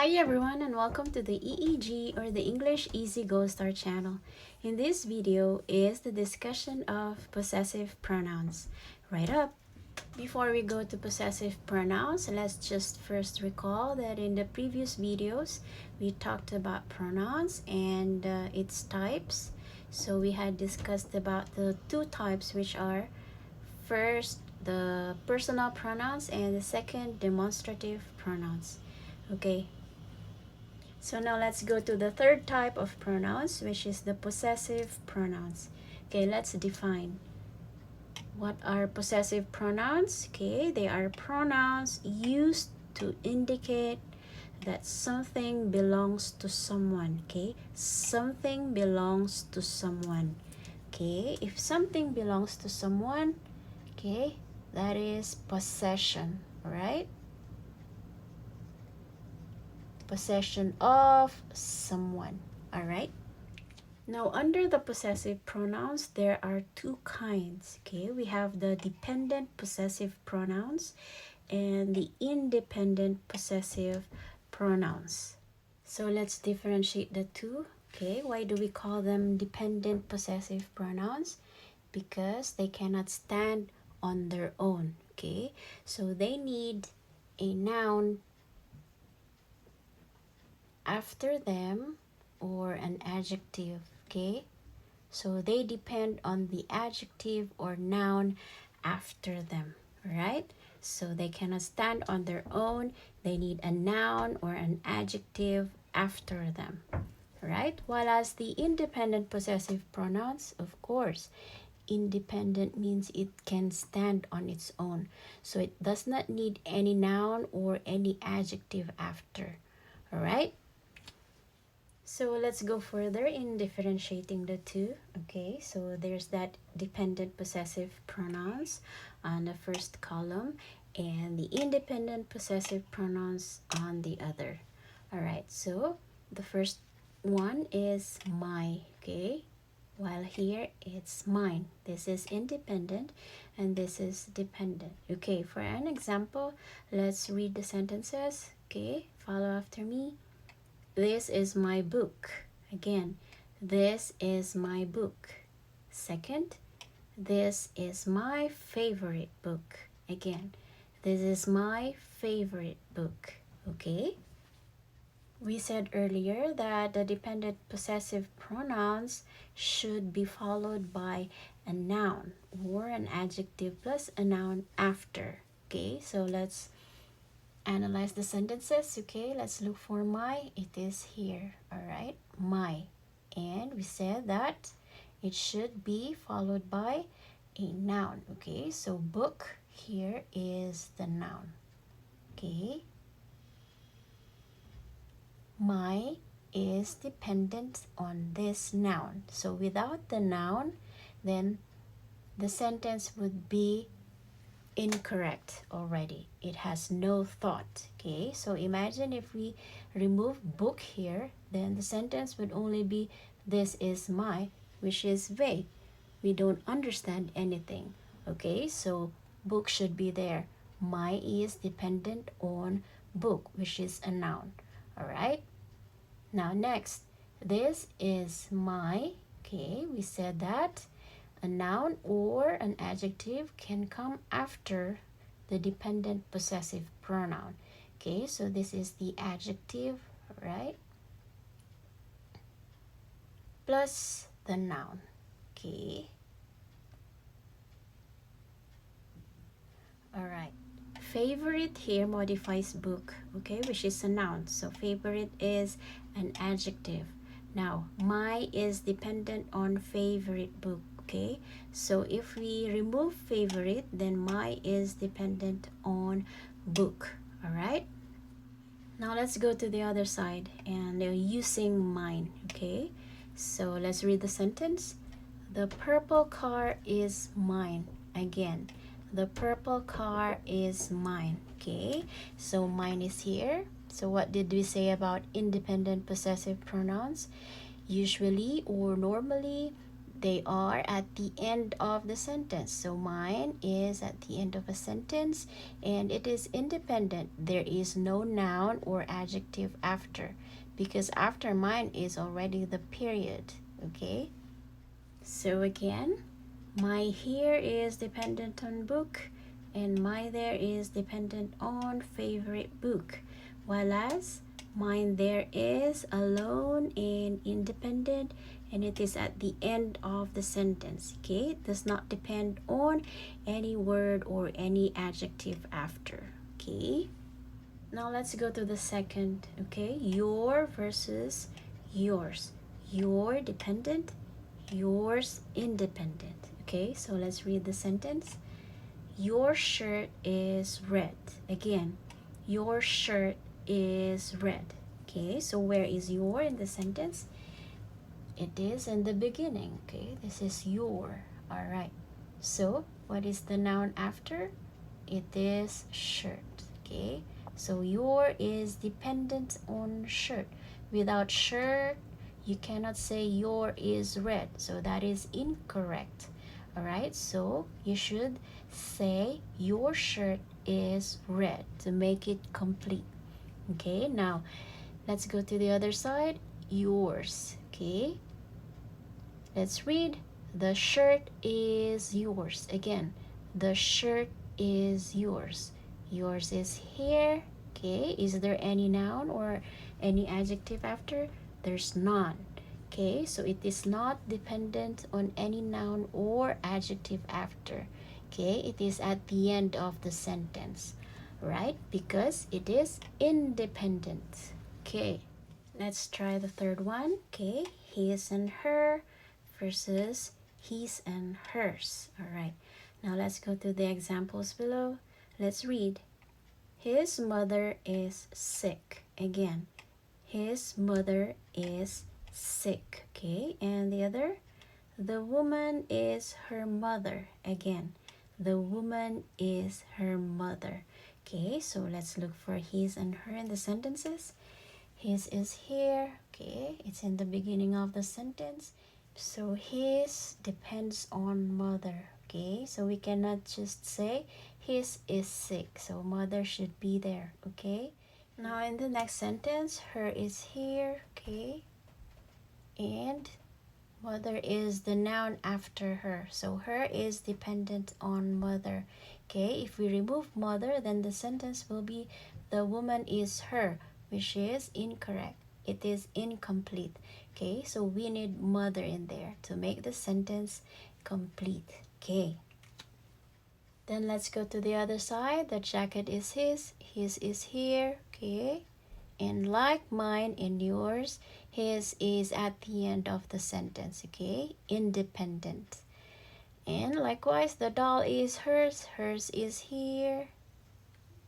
Hi everyone and welcome to the EEG or the English Easy Goldstar channel. In this video is the discussion of possessive pronouns. Right up! Before we go to possessive pronouns, let's just first recall that in the previous videos we talked about pronouns and its types. So we had discussed about the two types, which are first the personal pronouns and the second demonstrative pronouns. Okay, so now let's go to the third type of pronouns, which is the possessive pronouns. Okay, let's define. What are possessive pronouns? Okay, they are pronouns used to indicate that something belongs to someone. Okay, something belongs to someone. Okay, if something belongs to someone, okay, that is possession, right? Possession of someone. All right. Now, under the possessive pronouns, there are two kinds. Okay, we have the dependent possessive pronouns and the independent possessive pronouns. So let's differentiate the two. Okay, why do we call them dependent possessive pronouns? Because they cannot stand on their own. Okay, so they need a noun after them or an adjective. Okay, so they depend on the adjective or noun after them, right? So they cannot stand on their own. They need a noun or an adjective after them, right? While as the independent possessive pronouns, of course, independent means it can stand on its own. So it does not need any noun or any adjective after, all right? So let's go further in differentiating the two. Okay, so there's that dependent possessive pronouns on the first column and the independent possessive pronouns on the other. All right, so the first one is my, okay, while here it's mine. This is independent and this is dependent. Okay, for an example, let's read the sentences. Okay, follow after me. This is my book. Again, this is my book. Second, this is my favorite book. Again, this is my favorite book. Okay? We said earlier that the dependent possessive pronouns should be followed by a noun or an adjective plus a noun after. Okay, so let's analyze the sentences. Okay, let's look for my. It is here. All right, my. And we said that it should be followed by a noun. Okay, so book here is the noun. Okay, my is dependent on this noun. So without the noun, then the sentence would be incorrect already. It has no thought. Okay, so imagine if we remove book here, then the sentence would only be this is my, which is vague. We don't understand anything. Okay, so book should be there. My is dependent on book, which is a noun. All right, now next, this is my. Okay, we said that a noun or an adjective can come after the dependent possessive pronoun. Okay, so this is the adjective, right? Plus the noun. Okay. All right. Favorite here modifies book, okay, which is a noun. So favorite is an adjective. Now, my is dependent on favorite book. Okay, so if we remove favorite, then my is dependent on book. All right, now let's go to the other side and using mine. Okay, so let's read the sentence. The purple car is mine. Again, the purple car is mine. Okay, so mine is here. So what did we say about independent possessive pronouns? Usually or normally, They are at the end of the sentence. So mine is at the end of a sentence and it is independent. There is no noun or adjective after, because after mine is already the period. Okay, so again, my here is dependent on book and my there is dependent on favorite book, while as mine there is alone and independent and it is at the end of the sentence. Okay, it does not depend on any word or any adjective after. Okay, now let's go to the second. Okay, your versus yours. Your dependent, yours independent. Okay, so let's read the sentence. Your shirt is red. Again, your shirt is red. Okay, so where is your in the sentence? It is in the beginning. Okay, this is your. All right, so what is the noun after? It is shirt. Okay, so your is dependent on shirt. Without shirt, you cannot say your is red, so that is incorrect. All right, so you should say your shirt is red to make it complete. Okay, now let's go to the other side. Yours. Okay, let's read. The shirt is yours. Again, the shirt is yours. Yours is here. Okay, is there any noun or any adjective after? There's none. Okay, so it is not dependent on any noun or adjective after. Okay, it is at the end of the sentence, right? Because it is independent. Okay, let's try the third one. Okay, his and her versus his and hers. All right, now let's go to the examples below. Let's read. His mother is sick. Again, his mother is sick. Okay, and the other, the woman is her mother. Again, the woman is her mother. Okay, so let's look for his and her in the sentences. His is here. Okay, it's in the beginning of the sentence. So his depends on mother. Okay, so we cannot just say his is sick, so mother should be there. Okay, now in the next sentence, her is here. Okay, and mother is the noun after her, so her is dependent on mother. Okay, if we remove mother, then the sentence will be the woman is her, which is incorrect. It is incomplete. Okay, so we need mother in there to make the sentence complete. Okay, then let's go to the other side. The jacket is his is here. Okay, and like mine and yours, his is at the end of the sentence. Okay, independent. And likewise, the doll is hers is here.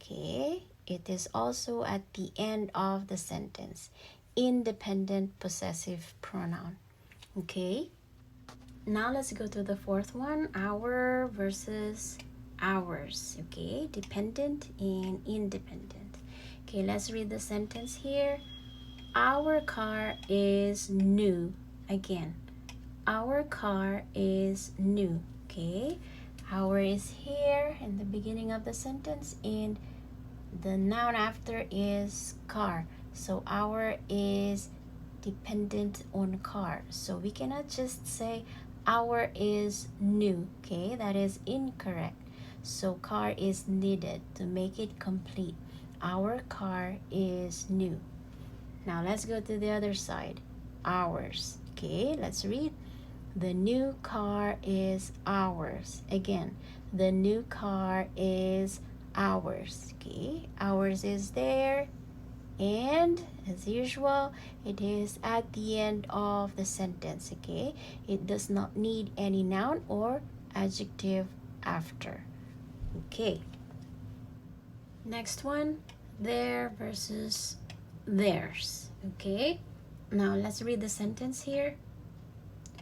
Okay, it is also at the end of the sentence. Independent possessive pronoun. Okay, now let's go to the fourth one. Our versus ours. Okay, dependent and independent. Okay, let's read the sentence here. Our car is new. Again, our car is new. Okay, our is here in the beginning of the sentence and the noun after is car, so our is dependent on car, so we cannot just say our is new. Okay, that is incorrect, so car is needed to make it complete. Our car is new. Now let's go to the other side. Ours. Okay, let's read. The new car is ours. Again, the new car is ours. Okay, ours is there, and as usual, it is at the end of the sentence. Okay, it does not need any noun or adjective after. Okay, next one, their versus theirs. Okay, now let's read the sentence here.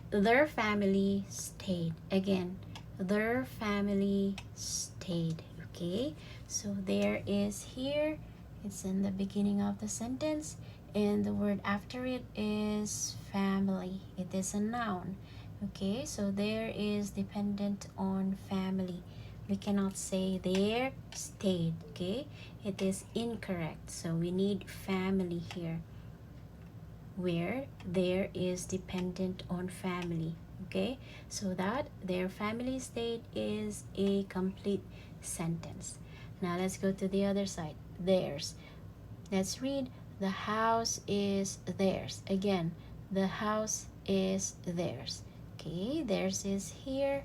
Their family stayed. Again, their family stayed. Okay, so there is here, it's in the beginning of the sentence, and the word after it is family. It is a noun. Okay, so there is dependent on family. We cannot say there stayed. Okay, it is incorrect. So we need family here, where there is dependent on family. Okay, so that their family stayed is a complete sentence. Now let's go to the other side. Theirs. Let's read. The house is theirs. Again, the house is theirs. Okay, theirs is here,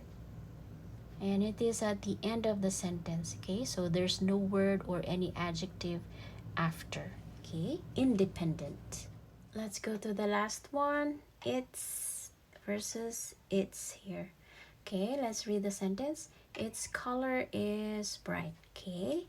and it is at the end of the sentence. Okay, so there's no word or any adjective after. Okay, independent. Let's go to the last one. It's versus it's here. Okay, let's read the sentence. Its color is bright. Okay,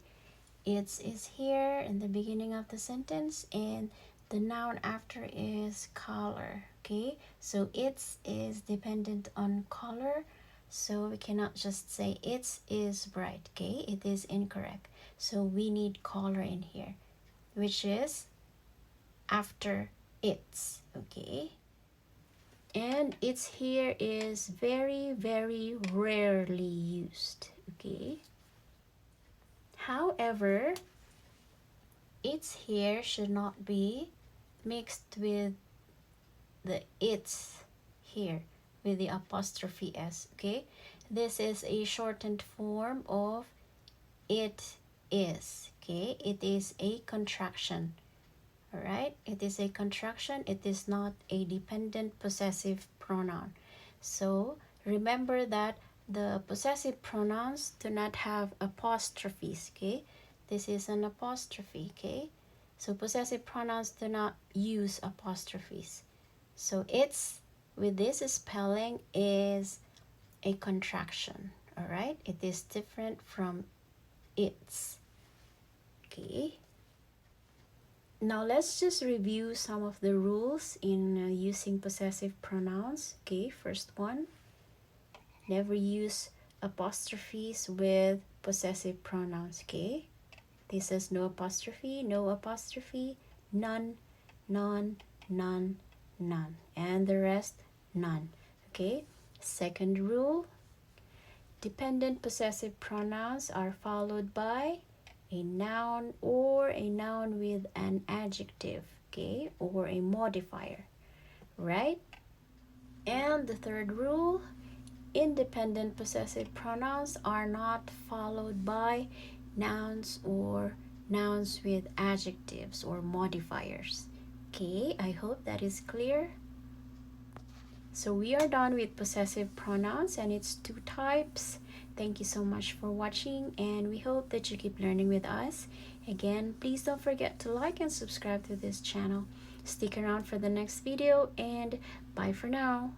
its is here in the beginning of the sentence, and the noun after is color. Okay, so its is dependent on color, so we cannot just say its is bright. Okay, it is incorrect. So we need color in here, which is after its. Okay, and its here is very, very rarely used. Okay, however, its here should not be mixed with the its here with the apostrophe s. Okay, this is a shortened form of it is. Okay, it is a contraction. All right, it is a contraction. It is not a dependent possessive pronoun. So remember that the possessive pronouns do not have apostrophes. Okay, this is an apostrophe. Okay, so possessive pronouns do not use apostrophes. So it's with this spelling is a contraction. All right, it is different from its. Okay, now let's just review some of the rules in using possessive pronouns. Okay, first one, never use apostrophes with possessive pronouns. Okay, this is no apostrophe, none, none, none, none, and the rest none. Okay, second rule, dependent possessive pronouns are followed by a noun or a noun with an adjective, okay, or a modifier, right? And the third rule, independent possessive pronouns are not followed by nouns or nouns with adjectives or modifiers. Okay, I hope that is clear. So we are done with possessive pronouns and its two types. Thank you so much for watching, and we hope that you keep learning with us. Again, please don't forget to like and subscribe to this channel. Stick around for the next video, and bye for now.